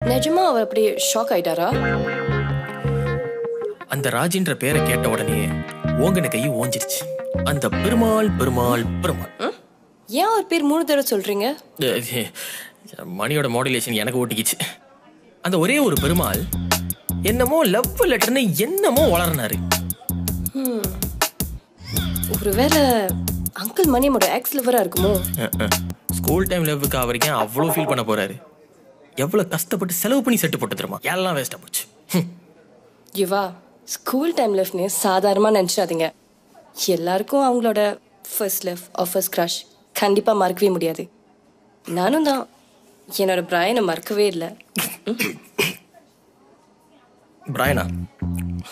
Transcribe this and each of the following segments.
நிஜமா அவர் அப்படி ஷாக் ஆயிட்டாரா? அந்த ராஜின்ற பேரை கேட்ட உடனே ஓங்கின கை ஓஞ்சிருச்சு. அந்த பெருமாள் பெருமாள் பெருமாள். ஏன் ஒரு பேர் 3 தடவை சொல்றீங்க? மணியோட மாடுலேஷன் எனக்கு ஓட்டிக்கிச்சு. அந்த ஒரே ஒரு பெருமாள் என்னமோ லவ் லெட்டர்னு என்னமோ வளர்னாரு. ஒருவேளை அங்கிள் மணியோட எக்ஸ் லவரா இருக்குமோ? ஸ்கூல் டைம் லவ்வுக்கு அவருக்கு அவ்வளோ ஃபீல் பண்ண போறாரு. எவ்வளவு கஷ்டப்பட்டு செலவு பண்ணி செட்டு போட்டு தருமா, எல்லாம் வேஸ்டா போச்சு. யுவா, ஸ்கூல் டைம் லவ்னு சாதாரணமாக நினச்சிடாதீங்க. எல்லாருக்கும் அவங்களோட first love or first crush கண்டிப்பாக மறக்கவே முடியாது. நானும் தான் என்னோட பிரையனை மறக்கவே இல்லை. பிரையனா?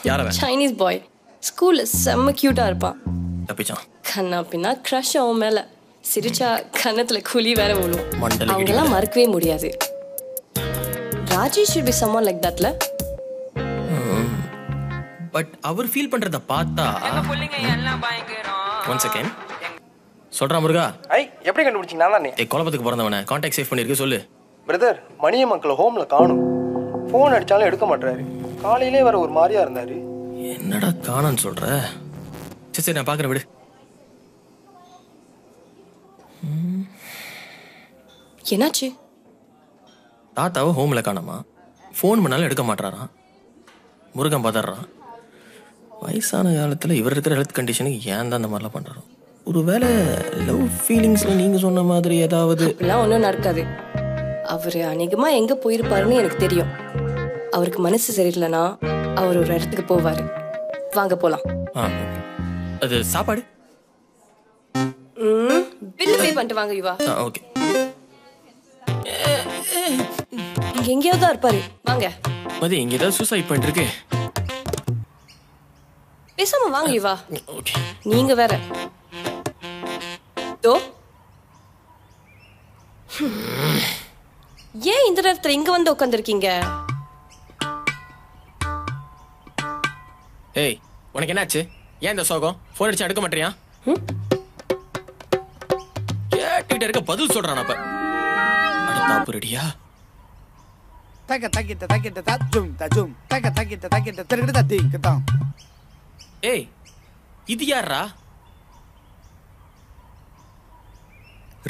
யார? சைனீஸ் பாய். ஸ்கூலில் செம்ம க்யூட்டாக இருப்பான். தப்பிச்சான். கண்ணா பின்னா க்ரஷ் அவன் மேலே. சிரிச்சா கன்னத்தில் குழி வேற விழும். அவங்களாம் மறக்கவே முடியாது. Raji should be someone like thatல. பட் அவர் ஃபீல் பண்றத பார்த்தா ஒன் செகண்ட் சொல்றா முருகா. எப்படி கண்டுபிடிச்சீங்க? நான் தானே குழப்பத்துக்கு பிறந்தவன கான்டாக்ட் சேவ் பண்ணிருக்க சொல்லு. பிரதர், மணிய மக்கள் ஹோம்ல காணும். ஃபோன் அடிச்சாலும் எடுக்க மாட்டாரு. காலையிலே வர ஒரு மாதிரியா இருந்தாரு. என்னடா காணோன்னு சொல்ற? சரி நான் பாக்குறேன், விடு. என்னாச்சு? தாத்தாவை ஹோம்ல காணாமா, ஃபோன் பண்ணாலும் எடுக்க மாட்டாராம். முருகன் பதறான். வயசான காலத்துல இவர் இருக்கிற ஹெல்த் கண்டிஷனுக்கு ஏன் தான் அந்த மாதிரிலாம் பண்றாரோ? ஒருவேளை லவ் ஃபீலிங்ஸ்ல நீங்க சொன்ன மாதிரி ஏதாவது? அப்படிலாம் ஒன்றும் நடக்காது. அவர் அநேகமா எங்க போயிருப்பாருன்னு எனக்கு தெரியும். அவருக்கு மனசு சரியில்லைன்னா அவர் ஒரு இடத்துக்கு போவாரு. வாங்க போலாம். அது சாப்பாடு பில் பே பண்ணிட்டு வாங்க யுவா. ஓகே. இங்க எங்கேயாவது தான் இருப்பாரு. வாங்க. மதி, இங்க ஏதாவது சூசைட் பாயிண்ட் இருக்கு? பேசாம வாங்க யுவா. ஓகே. நீங்க வேற. தோ ஏன் இந்த நேரத்துல இங்க வந்து உட்காந்துருக்கீங்க? ஏய், உனக்கு என்னாச்சு? ஏன் இந்த சோகம்? ஃபோன் அடிச்சா எடுக்க மாட்டியா? கேட்டுக்கிட்ட இருக்க பதில் சொல்றான். அப்ப அடுத்தாப்பு ரெடியா? தக்க தக்கிட்ட தக்கிட்ட தஜும் தஜும் தக்க தக்கிட்ட தக்கிட்ட திருகிட்ட தத்திங்க தான். ஏய், இது யாரா?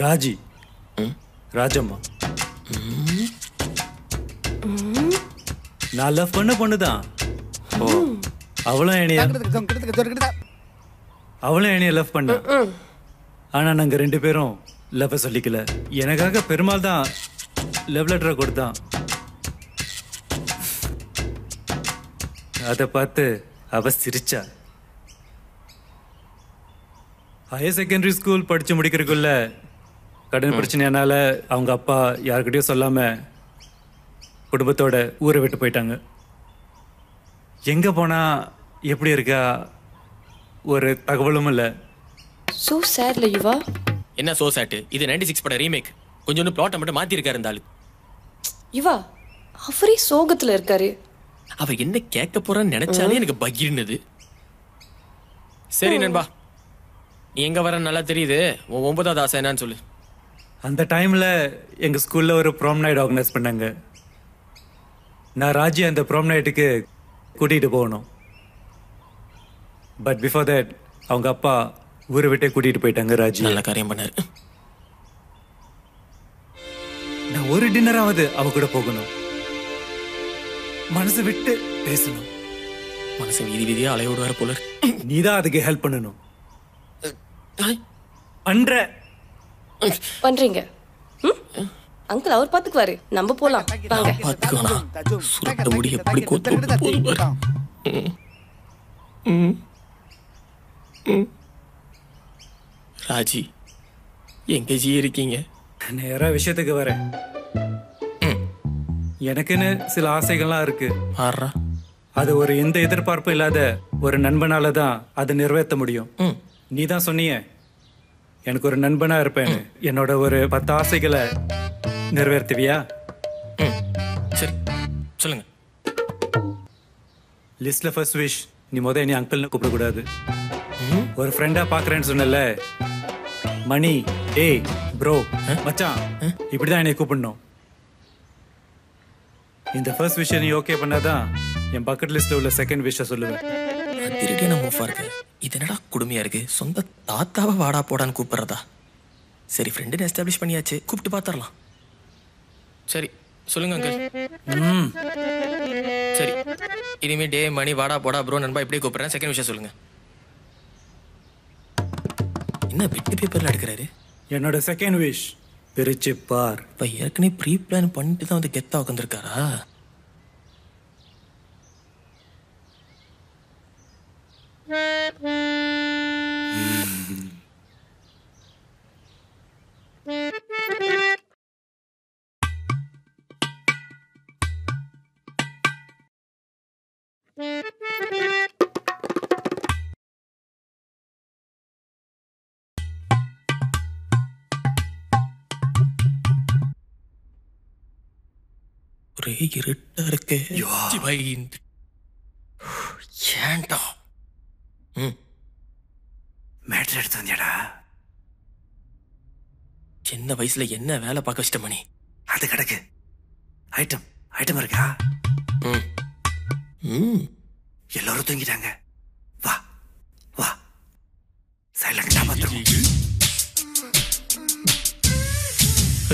ராஜி. ராஜம்மா. நான் லவ் பண்ண பொண்ணுதான். அவளும் என்னைய லவ் பண்ண. ஆனா நாங்க 2 பேரும் லவ் சொல்லிக்கல. எனக்காக பெருமாள் தான் லவ் லெட்டரை கொடுத்தான். அதை பார்த்து அவ சிரிச்சா. ஹையர் செகண்டரி ஸ்கூல் படிச்சு முடிக்கிறதுக்குள்ள கடன் பிரச்சனையானால அவங்க அப்பா யாருக்கிட்டையும் சொல்லாம குடும்பத்தோட ஊரை விட்டு போயிட்டாங்க. எங்க போனா எப்படி இருக்கா ஒரு தகவலும் இல்ல. சோ சேட்ல யுவா. என்ன சோ சேட்? இது 96 பட ரீமேக். கொஞ்சம் பிளாட்டை மட்டும் மாத்தி இருக்காரு இந்த ஆளு. யுவா, அவரே சோகத்துல இருக்காரு. அவ என்ன கேட்க போறான்னு நினைச்சாலே எனக்கு பகிர்னது. சரி நண்பா, நீ எங்க வர நல்லா தெரியுது. 9வது ஆசை என்னன்னு சொல்லு. அந்த டைம்ல எங்க ஸ்கூல்ல ஒரு ப்ரோம் நைட் ஆர்கனைஸ் பண்ணாங்க. நான் ராஜி அந்த ப்ரோம் நைட்டுக்கு கூட்டிட்டு போகணும். பட் பிஃபோர் தட் அவங்க அப்பா ஊரை விட்டே கூட்டிட்டு போயிட்டாங்க. ராஜி நல்ல காரியம் பண்ணாரு. நான் ஒரு டின்னராவது அவ கூட போகணும். மனசு விட்டு பேசணும். மனசு வீதி வீதியா அலையோடு வர போல. நீதான் அதுக்கு ஹெல்ப் பண்ணணும். பண்றீங்க. அங்கிள் அவர் பாத்துக்குவாரு. நம்ம போலாம். வாங்க. பாத்துக்கோனா சுருட்ட முடி எப்படி கோத்து போகுது பாரு. ராஜி, எங்க ஜி இருக்கீங்க? நேரா விஷயத்துக்கு வரேன். எனக்குன்னு சில ஆசைகள்லாம் இருக்கு. அது ஒரு எந்த எதிர்பார்ப்பும் இல்லாத ஒரு நண்பனால தான் அதை நிறைவேற்ற முடியும். நீ தான் சொன்னிய எனக்கு ஒரு நண்பனா இருப்பேன்னு. என்னோட ஒரு 10 ஆசைகளை நிறைவேற்றுவியா? சரி சொல்லுங்க. லிஸ்ட்ல ஃபர்ஸ்ட் விஷ், நீ என்னை அங்கிள்னு கூப்பிடக்கூடாது. ஒரு ஃப்ரெண்டா பாக்குறேன்னு சொன்னல, மணி, ஏய் ப்ரோ, மச்சான், இப்படிதான் என்னை கூப்பிடணும். இந்த ஃபர்ஸ்ட் விஷயம் நீ ஓகே பண்ணாதான் என் பக்கெட் லிஸ்ட்ல உள்ள செகண்ட் விஷயம் சொல்லுவேன். திருடிய நான் மூஃபா இருக்கு. இது என்னடா கொடுமையா இருக்கு. சொந்த தாத்தாவை வாடா போடான்னு கூப்பிடுறதா. சரி ஃப்ரெண்டுன்னு எஸ்டாப்ளிஷ் பண்ணியாச்சு, கூப்பிட்டு பார்த்துடலாம். சரி சொல்லுங்க அங்கிள். சரி இனிமே டே மணி வாடா போடா ப்ரோ நண்பா இப்படியே கூப்பிடுறேன். செகண்ட் விஷயம் சொல்லுங்க. என்ன பிட்டு பேப்பர்ல எடுக்கிறாரு? என்னோட செகண்ட் விஷ் பிரிச்சு பார். இப்போ ஏற்கனவே ப்ரீ பிளான் பண்ணிட்டு தான் வந்து கெத்தா உட்காந்துருக்காரா? ஒரே இருட்டா இருக்கு. ஏன்டா மேட்ரு எடுத்து வந்தியாடா? சின்ன வயசுல என்ன வேலை பார்க்க வச்சிட்ட மணி? அது கிடக்கு. ஐட்டம் இருக்கா? எல்லாரும் தூங்கிட்டாங்க. வா வா சைலண்டா பாத்துருவோம்.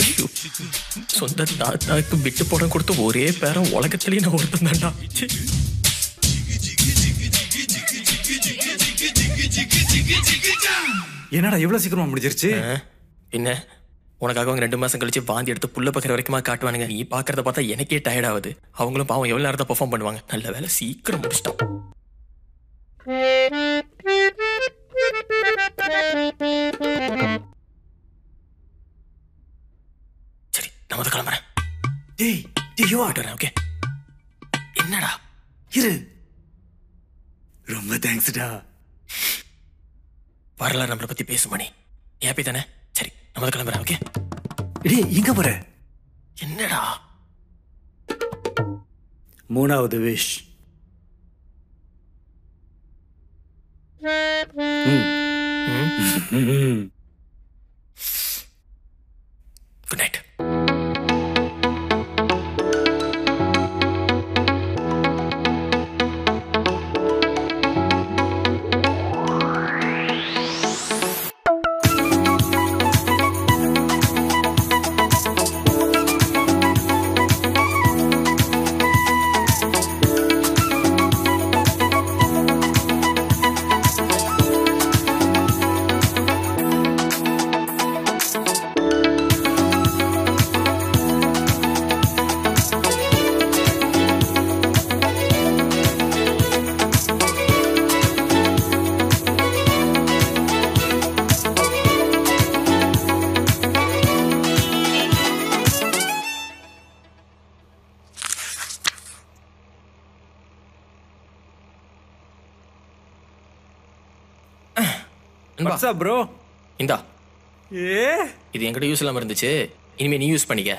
ஐயோ, சொந்த தாத்தாக்கு விட்டு போட கொடுத்த ஒரே பேரன் உலகத்திலேயே நான் ஒருத்தன் தான்டா. என்னடா இவ்வளவு சீக்கிரமா முடிஞ்சிருச்சு? என்ன உனக்காக அவங்க 2 மாசம் கழிச்சு வாந்தி எடுத்து புள்ள பக்கிற வரைக்குமா காட்டுவானுங்க. நீ பாக்குறத பார்த்தா எனக்கே டயர்ட் ஆகுது. அவங்களும் பாவம் எவ்வளவு நேரத்தை பெர்ஃபார்ம் பண்ணுவாங்க. நல்ல வேலை சீக்கிரம் முடிச்சிட்டோம். சரி நம்ம கிளம்புறேன். ஓகே என்னடா இரு. ரொம்ப தேங்க்ஸ்டா. வரலாறு நம்மளை பத்தி பேசும் மணி. ஹாப்பி தானே? சரி நம்ம கிளம்புறேன். ஓகே எங்க போற? என்னடா மூணாவது wish. Good night. WhatsApp bro. இந்தா ஏ இது என்கிட்ட யூஸ் இல்லாம இருந்துச்சு. இனிமே நீ யூஸ் பண்ணிக்க.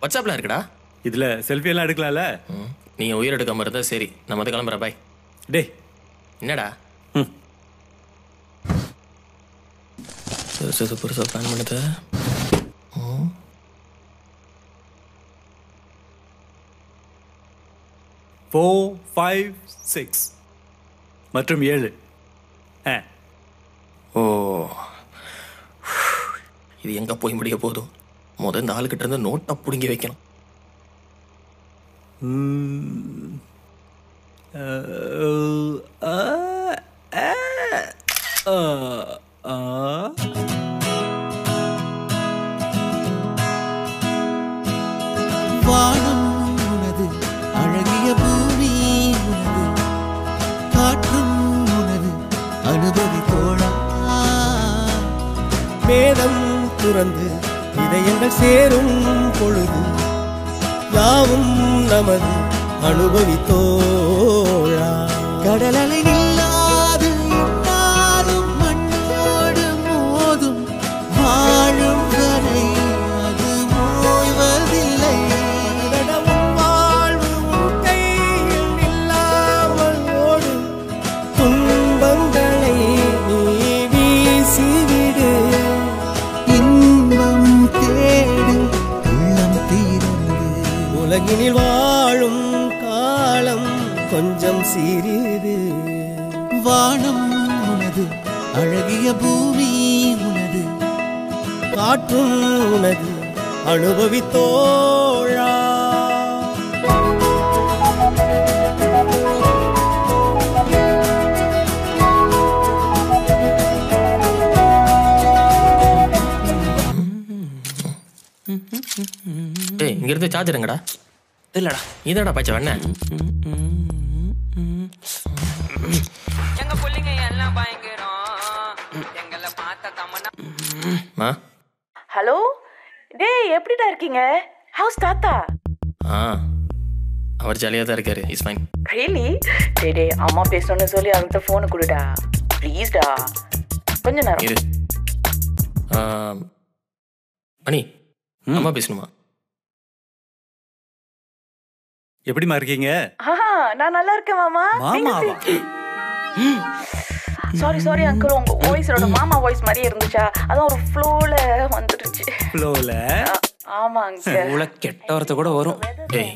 வாட்ஸ்அப்ல இருக்குடா. இதுல செல்ஃபி எல்லாம் எடுக்கலாம்ல? நீ உயிர் எடுக்காம இருந்தா சரி. நம்ம வந்து கிளம்புறேன். பாய். டேய் என்னடா பெருசா பிளான் பண்ணுது. 4, 5, 6 மற்றும் 7. ஓ இது எங்க போய் முடிய போதும். முதல் இந்த ஆளுக்கிட்ட இருந்து நோட்டை பிடுங்கி வைக்கணும். வானம் உனது, அழகிய பூமி உனது, காற்றும் உனது, அனுபவி தோழா. வேதம் துறந்து இதயங்கள் சேரும் பொழுது யாவும் நமது அனுபவி தோழா. கடலலை நில்லாது இன்னாலும் மண்ணோடு மோதும் வாழும் வரை அது ஓய்வதில்லை. வாழ்வு உன் கையில் இல்லாமல் ஓடும் துன்பங்களை நீ வீசிவிடு. இன்பம் தேடு உள்ளம் தீர்ந்து உலகினில் வாழும் கொஞ்சம் சிறிது. வானம் உனது, அழகிய பூமி உனது, காற்றும் உனது, அனுபவித்தோழா. டேய் இங்க இருந்து சார்ஜர் எங்கடா? இல்லடா இதடா பச்சை வண்ண. எங்க புள்ளைங்க எல்லாம் பயங்கரம் எங்கள பார்த்த தமன்னா. ஹலோ டேய் எப்படிடா இருக்கீங்க? ஹவுஸ் தாத்தா? அவர் ஜாலியாக தான் இருக்காரு. Is fine. ரியலி? டேய் அம்மா பேசணும்னு சொல்லி அவர்கிட்ட ஃபோனை கொடுடா ப்ளீஸ்டா. கொஞ்ச நேரம் இரு. அனி அம்மா பேசணுமா? எப்படிமா இருக்கீங்க? நான் நல்லா இருக்கேன் மாமா. மாமாவா? சாரி அங்கிள், உங்க வாய்ஸோட மாமா வாய்ஸ் மாதிரியே இருந்துச்சா, அதான் ஒரு ஃப்ளோல வந்துருச்சு. ஃப்ளோல? ஆமாங்க. உள்ள கெட்ட வார்த்தை கூட வரும். ஏய்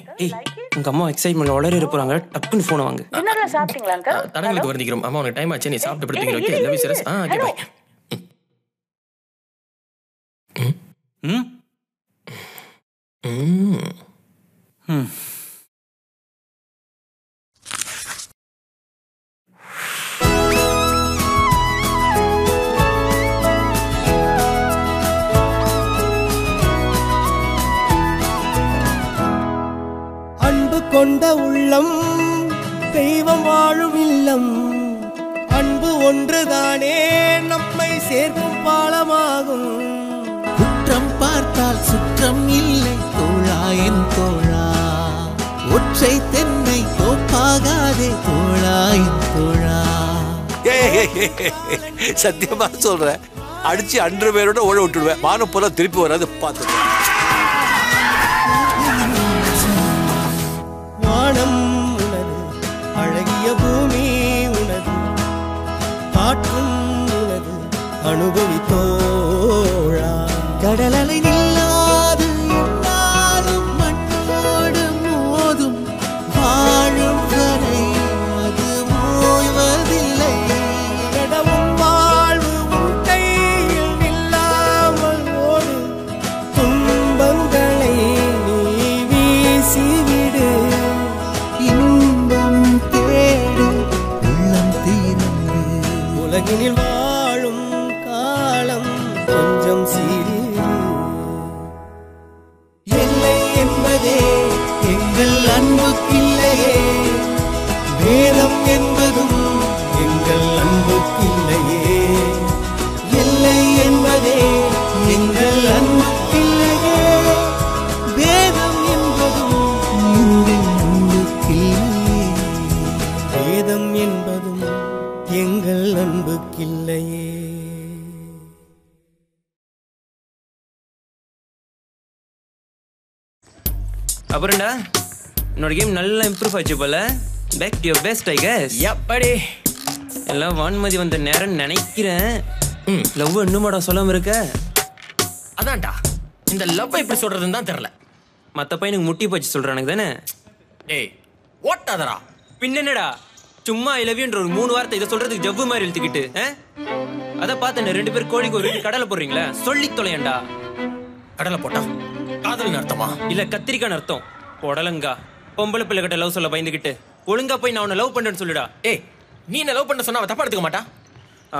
உங்க அம்மா எக்ஸைட்மெண்ட்ல உளறி இருப்பாங்க, டக்குன்னு போன் வாங்க. டின்னர்லாம் சாப்பிட்டீங்களா அங்கிள்? தடங்களுக்கு வருந்திக்கிறோம். அம்மா உனக்கு டைம் ஆச்சு, நீ சாப்பிட்டு படுத்துங்க. Okay love you serious. Okay bye. அன்பு கொண்ட உள்ளம் தெய்வம் வாழும் இல்லம். அன்பு ஒன்றுதானே நம்மை சேர்க்கும் பாலமாகும். குற்றம் பார்த்தால் சுற்றம் இல்லை தோழா என் தோழா. ஒற்றை தென்னை தோப்பாகாதே தோழா என் தோழா. சத்தியமா சொல்றேன், அடிச்சு அன்று பேரோட ஓட விட்டுடுவேன். மானம் போல திருப்பி வராது பார்த்து. வானம் உனது, அழகிய பூமி உனது, காற்றும் உனது, அனுபவித்தோழா. கடலலை நில்லாது என்னாலும் மண்ணோடு மோதும் வாழும் வரை அது ஓய்வதில்லை. கடவும் வாழ்வு உன் கையில் நில்லாமல் ஓடு. துன்பங்களை நீ வீசிவிடு. இன்பம் தேடு உள்ளம் தீரந்து. உலகினில் வாழும் காலம் கொஞ்சம் சிறிது. எல்லை என்பதே எங்கள் அன்புக்கில்லையே. வேதம் என்பதும் எங்கள் அன்புக்கில்லையே. எல்லை என்பதே எங்கள் அன்புக்கில்லையே. வேதம் என்பதும் எங்கள் அன்புக்கில்லையே. வேதம் என்பதும் எங்கள் அன்புக்கில்லையே. அப்புறம்டா என்னோட கேம் நல்லா இம்ப்ரூவ் ஆச்சு போல. Back to your best I guess. எப்படி எல்லாம் வான்மதி வந்த நேரம் நினைக்கிறேன். லவ் இன்னுமாடா சொல்லாம இருக்க? அதான்டா இந்த லவ் எப்படி சொல்றதுன்னு தான் தெரியல. மத்த பையனுக்கு முட்டி போச்சு சொல்றானுங்க தானே? டேய் ஓட்டாதடா. பின்னடா சும்மா ஐ லவ் யூன்ற ஒரு 3 வார்த்தை இதை சொல்றதுக்கு ஜவ்வு மாதிரி இழுத்துக்கிட்டு அதான் பார்த்தேன். 2 பேர் கோழிக்கு ஒரு கடலை போடுறீங்களா? சொல்லி தொலையண்டா. கடலை போட்டா காதல் அர்த்தமா? இல்ல கத்திரிக்கான அர்த்தம். உடலங்கா பொம்பளை பிள்ளை கிட்ட லவ் சொல்ல பயந்துகிட்டு ஒழுங்கா போய் நான் உன்னை லவ் பண்றேன்னு சொல்லுடா. ஏய் நீ என்ன லவ் பண்ண சொன்னா அவ தப்பா எடுத்துக்க மாட்டா?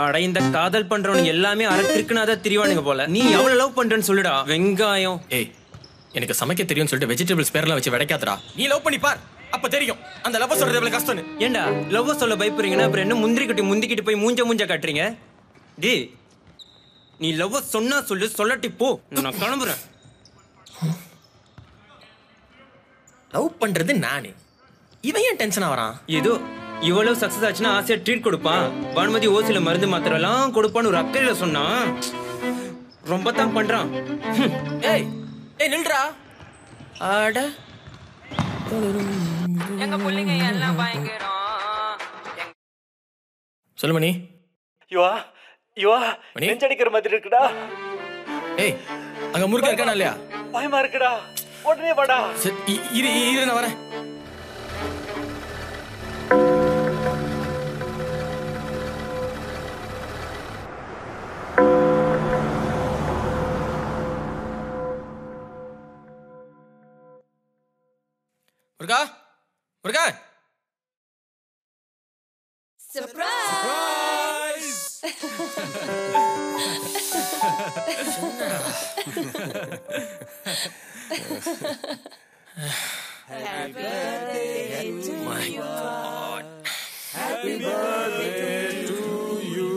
அட இந்த காதல் பண்றவனுங்க எல்லாமே அறத்திருக்குனாதான் திரிவானுங்க போல. நீ எவ்வளவு லவ் பண்றேன்னு சொல்லுடா. வெங்காயம். ஏய் எனக்கு சமைக்க தெரியும்னு சொல்லிட்டு வெஜிடபிள்ஸ் பேர்லாம் வச்சு விடைக்காதடா. நீ லவ் பண்ணி பார், அப்ப தெரியும் அந்த லவ் சொல்றது எவ்வளவு கஷ்டம்னு. ஏண்டா லவ் சொல்ல பயப்படுறீங்கன்னா அப்புறம் என்ன முந்திரி கட்டி முந்திக்கிட்டு போய் மூஞ்ச காட்டுறீங்க? டேய் நீ லவ் சொன்னா சொல்லு, சொல்லட்டி போ, நான் கிளம்புறேன். லவ் பண்றது நானு, இவன் ஏன் டென்ஷன் ஆவறான்? ஏதோ இவ்வளவு சக்சஸ் ஆச்சுன்னா ஆசையா ட்ரீட் கொடுப்பான். பானுமதி ஓசில மருந்து மாத்திரை எல்லாம் கொடுப்பான்னு ஒரு அக்கறையில சொன்னா ரொம்ப தான் பண்றான். ஏய் ஏய் நில்றா. அட எங்க புள்ளைங்க எல்லாம் பயங்கரம். சொல்லு மணி. யுவா நெஞ்சடிக்கிற மாதிரி இருக்குடா. ஏய் அங்க முருகன் இருக்கானா இல்லையா? பயமா இருக்குடா, உடனே வாடா. இரு நான் வரேன். Muruga Muruga surprise Happy birthday to you. Happy birthday to you.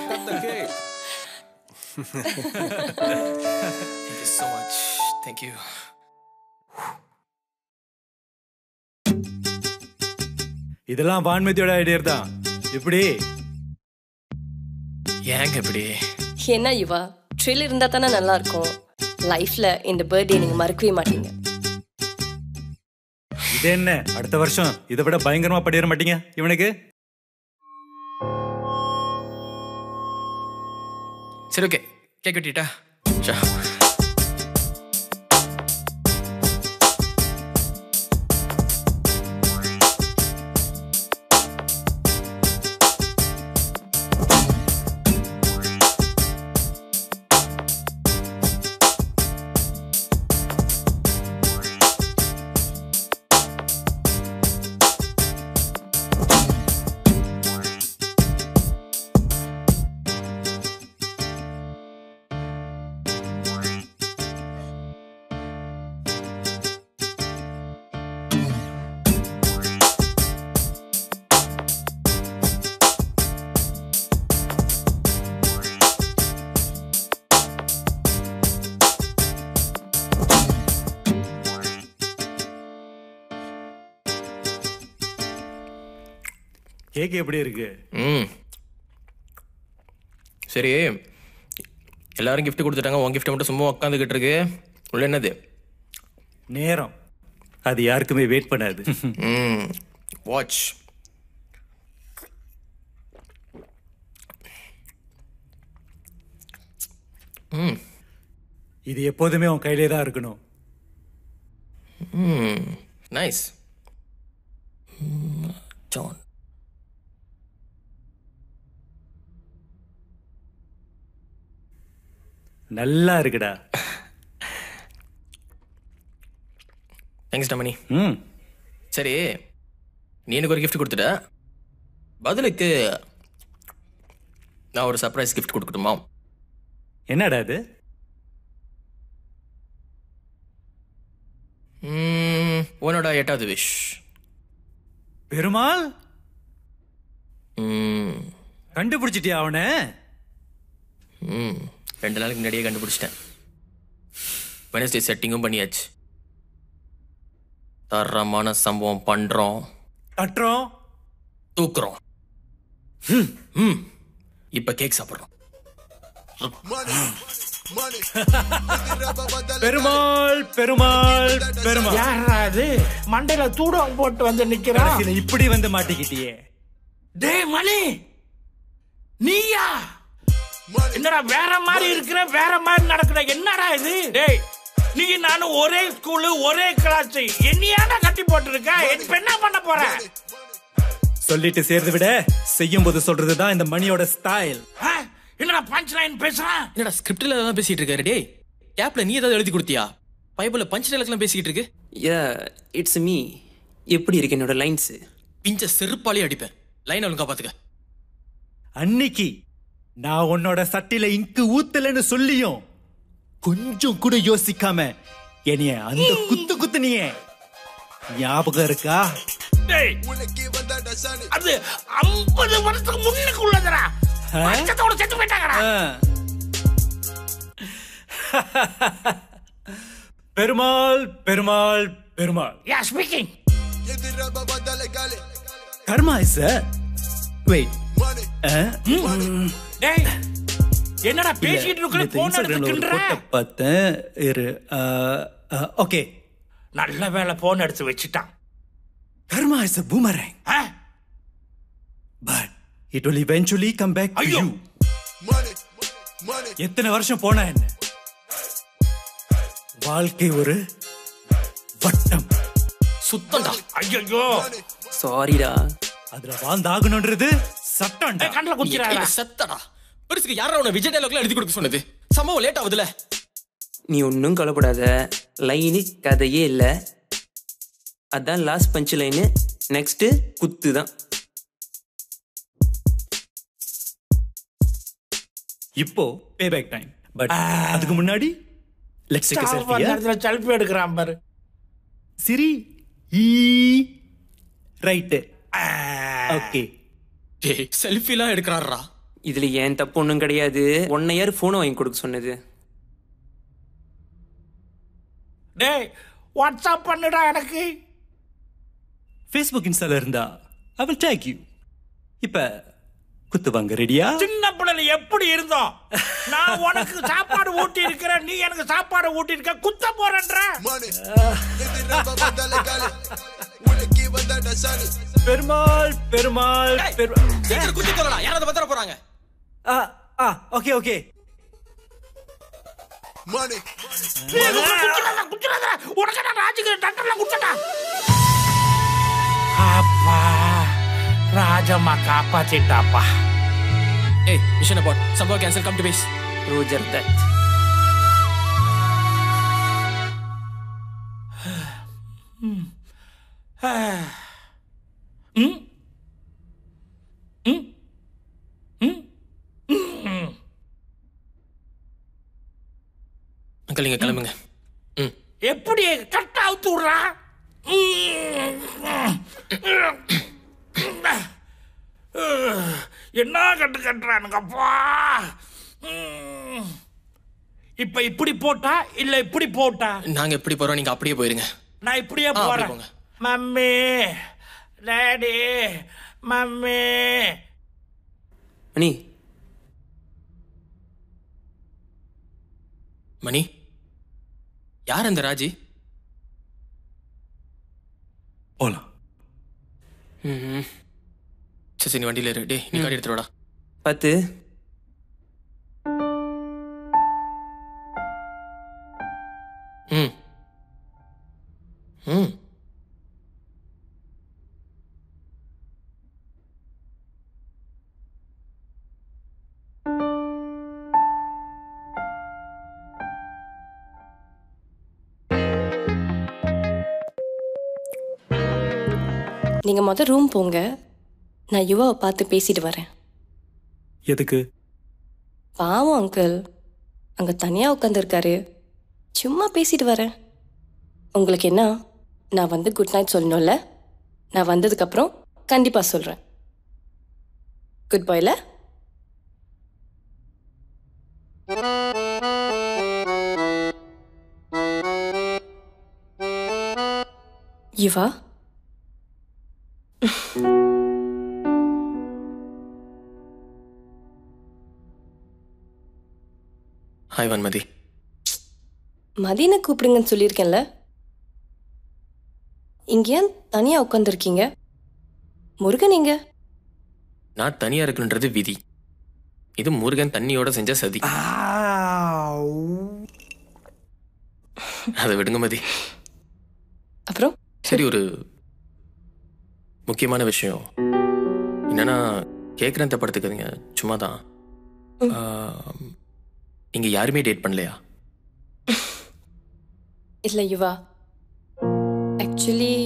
Cut the cake. Thank you so much. Thank you. இதெல்லாம் வான்மதியோட ஐடியா தான். இப்படி ஏங்க இப்படி? என்ன யுவா, த்ரில் இருந்தா தானே நல்லா இருக்கும். லைஃப்ல இந்த பர்த்டே நீங்க மறக்கவே மாட்டீங்க. இது என்ன, அடுத்த வருஷம் இதை விட பயங்கரமா படிட மாட்டீங்க இவனுக்கு? சரி ஓகே, கேக் வெட்டிட்டா? கேக் எப்படி இருக்கு? சரி, எல்லாரும் கிஃப்ட் கொடுத்துட்டாங்க, உன் கிஃப்ட் மட்டும் சும்மா உட்காந்துக்கிட்டு இருக்கு. உள்ள என்னது? நேரம். அது யாருக்குமே வெயிட் பண்ணாது. வாட்ச். இது எப்போதுமே உன் கையிலே தான் இருக்கணும். நைஸ். ஜான். நல்லா இருக்குடா. தேங்க்ஸ் டமணி. சரி, நீ எனக்கு ஒரு கிஃப்ட் கொடுத்துட்ட, பதிலுக்கு நான் ஒரு சர்ப்ரைஸ் கிஃப்ட் கொடுக்கட்டுமா? என்னடா அது? உன்னோட 8வது விஷ். பெருமாள் கண்டுபிடிச்சிட்டியா அவனை? 2 நாளுக்கு முன்னாடியே கண்டுபிடிச்சிட்டேன். வெனஸ்டே செட்டிங்கும் பண்ணியாச்சு. தரமான சம்பவம் பண்றோம், கட்டுறோம், தூக்குறோம். இப்ப கேக் சாப்பிடுறோம். பெருமாள் பெருமாள் பெருமாள். யாரா அது? மண்டையில தூடம் போட்டு வந்து நிக்கிறான். இப்படி வந்து மாட்டிக்கிட்டியே. டேய் மணி, நீயா? என்னடா வேற மாதிரி இருக்கிற, வேற மாதிரி நடக்கிற, என்னடா இது? டேய், நீ நானும் ஒரே ஸ்கூலு ஒரே கிளாஸ், என்னையாடா கட்டி போட்டுருக்க? இப்ப என்ன பண்ண போற? சொல்லிட்டு சேர்ந்து விட, செய்யும் போது சொல்றதுதான் இந்த மணியோட ஸ்டைல். என்னடா பஞ்ச் லைன் பேசுறான்? என்னடா ஸ்கிரிப்ட்ல தான் பேசிட்டு இருக்காரு? டேய், கேப்ல நீ ஏதாவது எழுதி கொடுத்தியா? பைபிள்ல பஞ்ச் டைலாக்லாம் பேசிக்கிட்டு இருக்கு. It's me. எப்படி இருக்கு என்னோட லைன்ஸ்? பிஞ்ச செருப்பாலே அடிப்பேன். லைன் ஒழுங்கா பாத்துக்க. அன்னைக்கு நான் உன்னோட சட்டில இங்கு ஊத்தலன்னு சொல்லியும் கொஞ்சம் கூட யோசிக்காம என்னைய அந்த குத்து குத்துனியே, ஞாபகம் இருக்கா? அது 50 வருஷத்துக்கு முன்னுக்கு உள்ளதுடா. பஞ்சத்தோட செத்து போயிட்டாங்கடா. Perumal Perumal Perumal. Ya speaking. Karma is wait. டேய், என்னடா பேசிட்டு இருக்க? போன் எடுத்துக்கின்ற பார்த்தேன். இரு. ஓகே, நல்ல வேளை போன் எடுத்து வச்சிட்டான். Karma is a boomerang. But it will eventually come back to you. எத்தனை வருஷம் போனா என்ன, வாழ்க்கை ஒரு வட்டம். சுத்தம்டா. ஐயோ சாரிடா. அதுல வாழ்ந்தாகணும்ன்றது சட்டம். கண்ணில் குத்திராடா. சத்தடா. பெருசுக்கு யாரா உன்னை விஜய் டைலாக்ல எழுதி கொடுக்க சொன்னது? சம்பவம் லேட் ஆகுதுல. நீ ஒன்றும் கவலைப்படாத, லைனு கதையே இல்லை. அதான் லாஸ்ட் பஞ்ச் லைனு. நெக்ஸ்ட்டு குத்து தான். இப்போ பேபேக் டைம். பட் அதுக்கு முன்னாடி let's take a selfie. Selfie எடுக்கிறான் பாரு. சிரி ரைட். ஓகே. டேய் செல்ஃபிலாம் எடுக்கறாரா? இதுல ஏன் தப்பு ஒன்றும் கிடையாது. 1 year ஃபோனை வாங்கி கொடுக்க சொன்னது. டேய் வாட்ஸ்அப் பண்ணுடா எனக்கு. ஃபேஸ்புக் இன்ஸ்டால இருந்தா I will tag you. இப்ப குத்து வாங்க ரெடியா? சின்ன பிள்ளைல எப்படி இருந்தோம்? நான் உனக்கு சாப்பாடு ஊட்டி இருக்கிறேன், நீ எனக்கு சாப்பாடு ஊட்டி இருக்க. குத்த போறேன்ற. பெருமாள் பெருமாள் சீக்கிரம் குத்தி தரடா, யாராவது பத்தற போறாங்க. Okay okay. மணி குத்துறடா உனக்கு நான் ராஜுக்கு டாக்டர்ல குத்தடா. அப்பா Rajamma காப்பாத்திட்டாப்பா. Hey, mission abort. Someone cancel, come to base. Roger that. Uncle நீங்க கிளம்புங்க. எப்படி கட்ட அவுத்து விடுறா? என்ன கட்டு கட்டுறானுங்கப்பா. இப்ப இப்படி போட்டா இல்ல இப்படி போட்டா? நாங்க எப்படி போறோம், நீங்க அப்படியே போயிருங்க. நான் இப்படியே போறேன். Mummy daddy mummy. Mani Mani யார் அந்த ராஜி? போலாம். சரி நீ வண்டியில இரு. டேய் நீ காடி எடுத்துட்டு வாடா. பார்த்து. நீங்க மொதல் ரூம் போங்க, நான் யுவாவை பார்த்து பேசிட்டு வரேன். எதுக்கு? பாவம் அங்கிள், அங்க தனியா உட்காந்துருக்காரு. சும்மா பேசிட்டு வரேன். உங்களுக்கு என்ன, நான் வந்து குட் நைட் சொல்லணும்ல? நான் வந்ததுக்கப்புறம் கண்டிப்பா சொல்றேன். குட் பாய்ல. யுவா ஹாய் வன்மதி. மதினை கூப்பிடுங்கன்னு சொல்லியிருக்கேன்ல. இங்க ஏன் தனியா உட்காந்துருக்கீங்க? முருகன் எங்க? நான் தனியா இருக்குன்றது விதி. இது முருகன் தண்ணியோட செஞ்ச சதி. அதை விடுங்க மதி. அப்புறம் சரி, ஒரு முக்கியமான விஷயம் என்னன்னா, கேட்குறேன் தப்படுத்துக்காதீங்க, சும்மா தான். நீங்க யாருமே டேட் பண்ணலையா? இல்ல Yuva, actually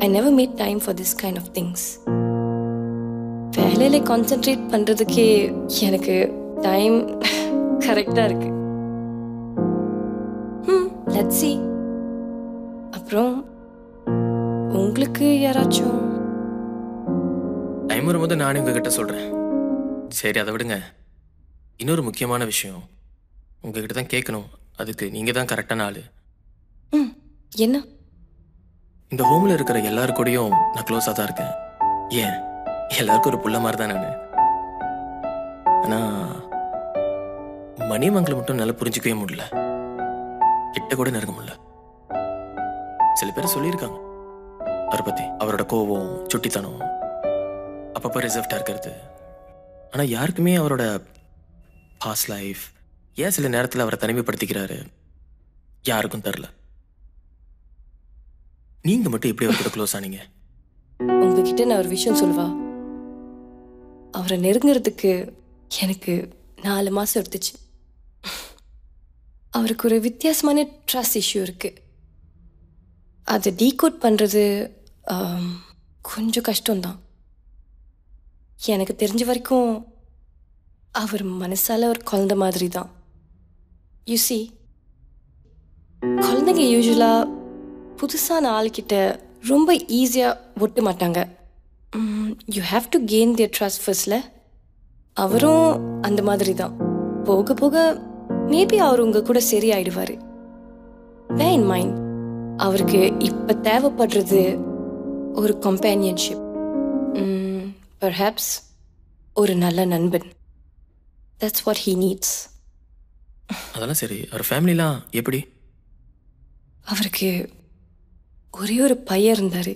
I never made time for this kind of things. வேலையில கான்சென்ட்ரேட் பண்றதுக்கே எனக்கு டைம் கரெக்டா இருக்கு. Let's see. அப்புறம் உங்களுக்கு யாராச்சும் டைம் வரும்போது நானே உங்ககிட்ட சொல்றேன். சரி அதை விடுங்க. இன்னொரு முக்கியமான விஷயம் உங்ககிட்ட தான் கேட்கணும். அதுக்கு நீங்க தான் கரெக்டான ஆளு. என்ன? இந்த ஹோம்ல இருக்கிற எல்லாரு கூடயும் நான் க்ளோஸா தான் இருக்கேன். ஏன் எல்லாருக்கும் ஒரு புள்ள மாதிரி தான் நான். ஆனா மணிமங்களை மட்டும் நல்லா புரிஞ்சுக்கவே முடியல, கிட்ட கூட நெருங்க முடியல. சில பேர் சொல்லியிருக்காங்க அவரை பத்தி, அவரோட கோவம், சுட்டித்தனம், அப்பப்போ ரிசர்வ்டா இருக்கிறது. ஆனா யாருக்குமே அவரோட பாஸ்ட் லைஃப், ஏன் சில நேரத்தில் அவரை தனிமைப்படுத்திக்கிறாரு, யாருக்கும் தெரில. நீங்க மட்டும் எப்படி அவர்கிட்ட க்ளோஸ் ஆனீங்க? உங்ககிட்ட நான் ஒரு விஷயம் சொல்வா. அவரை நெருங்குறதுக்கு எனக்கு 4 மாசம் எடுத்துச்சு. அவருக்கு ஒரு வித்தியாசமான ட்ரஸ்ட் இஷ்யூ இருக்குது. அதை டீகோட் பண்ணுறது கொஞ்சம் கஷ்டம்தான். எனக்கு தெரிஞ்ச வரைக்கும் அவர் மனசால ஒரு குழந்தை மாதிரி தான். யூசி, குழந்தைங்க யூஸ்வலாக புதுசான ஆள்கிட்ட ரொம்ப ஈஸியாக ஒட்ட மாட்டாங்க. You have to gain their trust ஃபர்ஸ்டில். அவரும் அந்த மாதிரி தான். போக போக மேபி அவர் உங்கள் கூட சரியாயிடுவார். bear in mind, அவருக்கு இப்போ தேவைப்படுறது ஒரு கம்பேனியன்ஷிப், பெர்ஹாப்ஸ் ஒரு நல்ல நண்பன். That's what he needs. அதெல்லாம் சரி, அவர் ஃபேமிலிலாம் எப்படி? அவருக்கு ஒரே ஒரு பையன் இருந்தார்.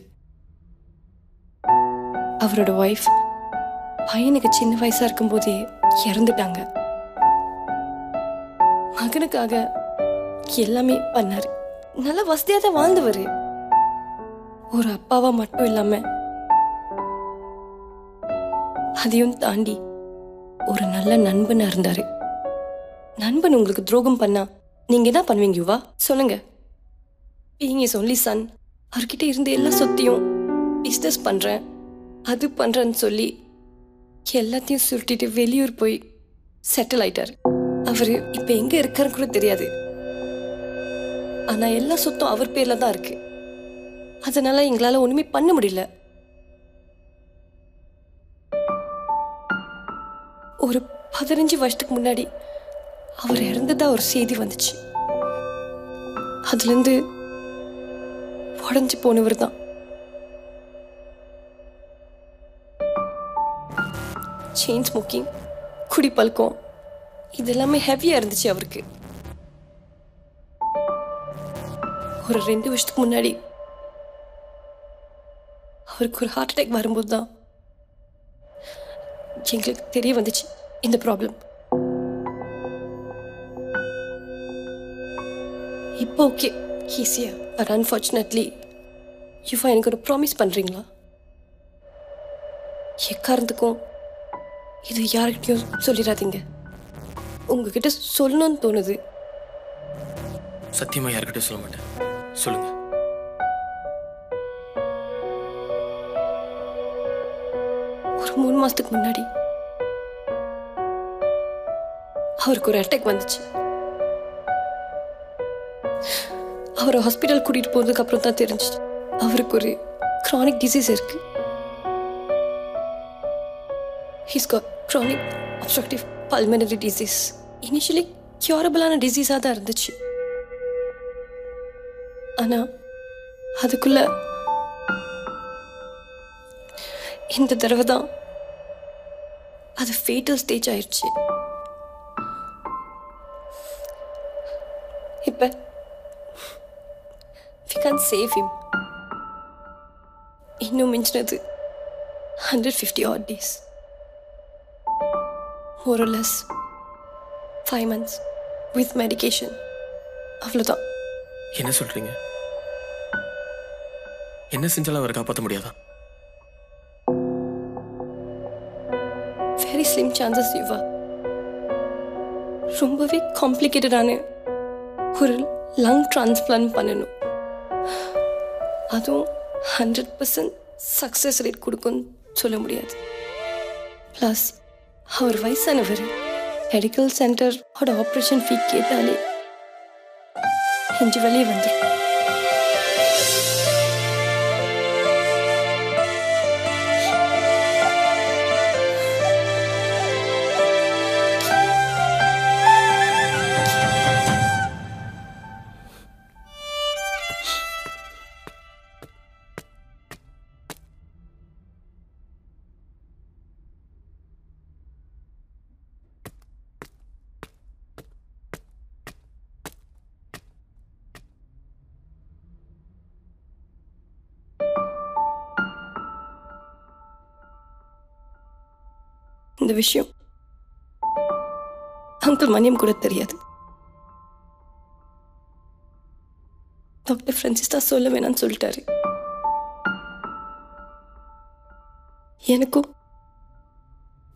அவரோட ஒய்ஃப் பையனுக்கு சின்ன வயசாக இருக்கும்போதே இறந்துட்டாங்க. மகனுக்காக எல்லாமே பண்ணார். நல்ல வசதியாக தான் வாழ்ந்தவர். ஒரு அப்பாவா மட்டும் இல்லாம அதையும் தாண்டி ஒரு நல்ல நண்பனா இருந்தாரு. நண்பன் உங்களுக்கு துரோகம் பண்ணா நீங்க என்ன பண்ணுவீங்க யுவா? சொல்லுங்க. being his only son, அவர்கிட்ட இருந்த எல்லா சொத்தையும் பிஸ்னஸ் பண்றேன் அது பண்றேன்னு சொல்லி எல்லாத்தையும் சுருட்டிட்டு வெளியூர் போய் செட்டில் ஆயிட்டாரு. அவரு இப்ப எங்க இருக்காரு கூட தெரியாது. ஆனா எல்லா சொத்தும் அவர் பேர்ல தான் இருக்கு. அதனால எங்களால ஒண்ணுமே பண்ண முடியல. ஒரு 15 வருஷத்துக்கு முன்னாடி அவர் இறந்ததா ஒரு செய்தி வந்துச்சு. அதுல இருந்து உடஞ்சு போனவர் தான். செயின் ஸ்மோக்கிங், குடி பழக்கம், இதெல்லாமே ஹெவியா இருந்துச்சு அவருக்கு. ஒரு 2 வருஷத்துக்கு முன்னாடி அவருக்கு ஒரு ஹார்ட் அட்டாக் வரும்போது தான் எங்களுக்கு தெரிய வந்துச்சு இந்த ப்ராப்ளம். இப்போ ஓகே, ஈஸியா. பட் அன்ஃபார்ச்சுனேட்லி யுவா எனக்கு ஒரு ப்ராமிஸ் பண்றீங்களா? எக்காரணத்துக்கும் இது யார்கிட்டயும் சொல்லிடாதீங்க. உங்ககிட்ட சொல்லணும்னு தோணுது. சத்தியமா யார்கிட்ட சொல்ல மாட்டேன். சொல்லுங்க. ஒரு 3 மாசத்துக்கு முன்னாடி அவருக்கு ஒரு அட்டாக் வந்துச்சு. அவரை ஹாஸ்பிட்டல் கூட்டிட்டு போனதுக்கு அப்புறம் தான் தெரிஞ்சிச்சு அவருக்கு ஒரு chronic disease இருக்கு. He's got chronic obstructive pulmonary disease. Initially curable-ஆன டிசீஸா தான் இருந்துச்சு. ஆனா அதுக்குள்ள இந்த தடவை தான் அது ஃபேட்டல் ஸ்டேஜ் ஆயிடுச்சு. இப்ப we can't save him. இன்னும் மிஞ்சினது 150 odd days. More or less 5 months with medication. அவ்வளவுதான். என்ன சொல்றீங்க? என்ன செஞ்சாலும் அவரை காப்பாற்ற முடியாதா? Very slim chances, யுவா. ரொம்பவே காம்ப்ளிகேட்டடான ஒரு லங் டிரான்ஸ்பிளான்ட் பண்ணணும். அதுவும் 100% சக்ஸஸ் ரேட் கொடுக்கும்னு சொல்ல முடியாது. ப்ளஸ் அவர் வயசானவர். மெடிக்கல் சென்டரோட ஆப்ரேஷன் ஃபீ கேட்டாலே நெஞ்சு வெளியே வந்துடும். இந்த விஷயம் அங்கிள் மணியம் கூட தெரியாது. டாக்டர் பிரான்சிஸ் தான் சொல்ல வேணாம்னு சொல்லிட்டாரு. எனக்கும்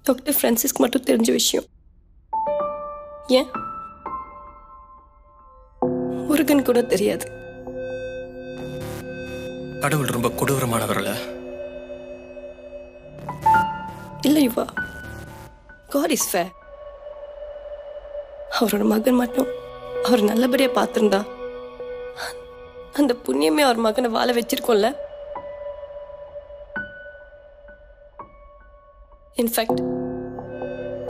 டாக்டர் பிரான்சிஸ்க்கு மட்டும் தெரிஞ்ச விஷயம். ஏன் முருகன் கூட தெரியாது. கடவுள் ரொம்ப கொடூரமானவர்ல. இல்ல யுவா, God is fair. அவரோட மகன் மட்டும் அவர் நல்லபடியா பார்த்திருந்தா அந்த புண்ணியமே அவர் மகனை வாழ வச்சிருக்கோம்ல. இன்ஃபேக்ட்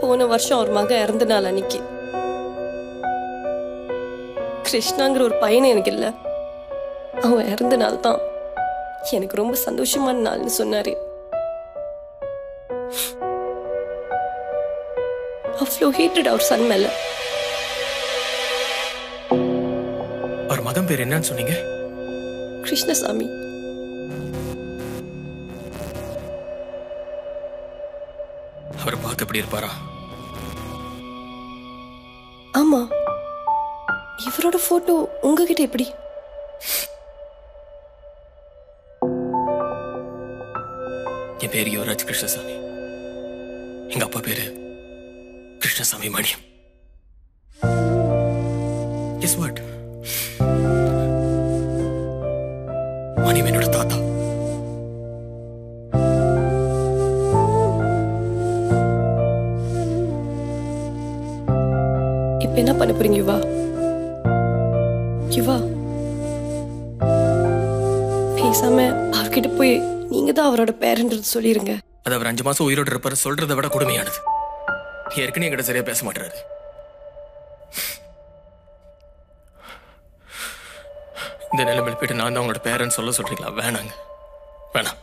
போன வருஷம் அவர் மகன் இறந்த நாள் அன்னைக்கு கிருஷ்ணாங்கிற ஒரு பையனை எனக்கு இல்லை, அவன் இறந்த நாள் தான் எனக்கு ரொம்ப சந்தோஷமான நாள்னு சொன்னாரு. அவ்வளோ ஹேட்டட் அவர் சன் மேல. அவர் மகன் பேர் என்னன்னு சொன்னீங்க? கிருஷ்ணசாமி. அவர் பார்க்க எப்படி இருப்பாரா? ஆமா, இவரோட போட்டோ உங்ககிட்ட எப்படி? என் பேரு யுவராஜ் கிருஷ்ணசாமி. எங்க அப்பா பேரு கிருஷ்ணசாமி மணியம். Guess what? மணியம் என்னோட தாத்தா. இப்ப என்ன பண்ண போறீங்க யுவா? யுவா, பேசாம அவர்கிட்ட போய் நீங்க தான் அவரோட பேரன்றது சொல்லிருங்க. அது அவர் 5 மாசம் உயிரோடு இருப்பாரு சொல்றதை விட கொடுமையானது. ஏற்கனவே என்கிட்ட சரியா பேச மாட்டாரு. இந்த நிலைமையில போயிட்டு நான் தான் உங்களோட பேரன்ஸ் சொல்ல சொல்றீங்களா? வேணாங்க, வேணாம்.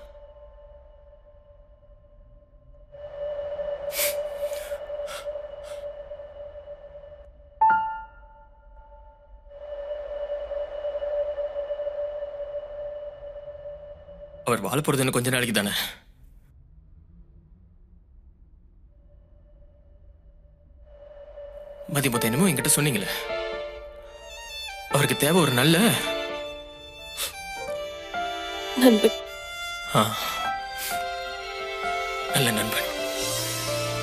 அவர் வாழ போறது இன்னும் கொஞ்ச நாளைக்கு தானே. மதிமுத்த என்னமோ என்கிட்ட சொன்னீங்களே, அவருக்கு தேவை ஒரு நல்ல நண்பன். நல்ல நண்பன்,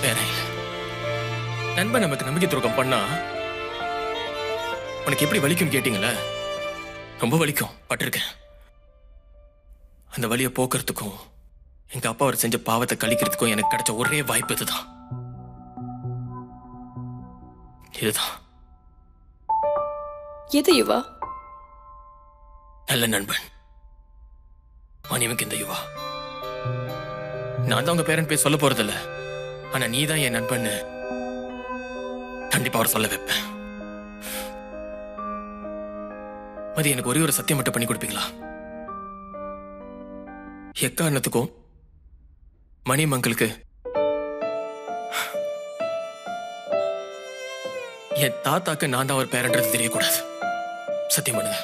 வேற இல்ல. நண்பன் நமக்கு நம்பிக்கை துரோகம் பண்ணா உனக்கு எப்படி வலிக்கும் கேட்டீங்களே? ரொம்ப வலிக்கும், பட்டிருக்கேன். அந்த வலியை போக்குறதுக்கும் எங்க அப்பா அவர் செஞ்ச பாவத்தை கழிக்கிறதுக்கும் எனக்கு கிடைச்ச ஒரே வாய்ப்பு இதுதான். இதுதான். எது யுவா? நல்ல நண்பன் மணியமுக்கு இந்த யுவா. நான் தான் உங்க பேரன் போய் சொல்ல போறதில்ல, ஆனா நீ தான் என் நண்பன்னு கண்டிப்பா அவர் சொல்ல வைப்பேன். மதி, எனக்கு ஒரே ஒரு சத்தியம் மட்டும் பண்ணி கொடுப்பீங்களா? எக்காரணத்துக்கும் மணிமங்களுக்கு என் தாத்தாக்கு நான் தான் ஒரு பேரன்றது தெரியக்கூடாது. சத்தியம் பண்ணுங்க.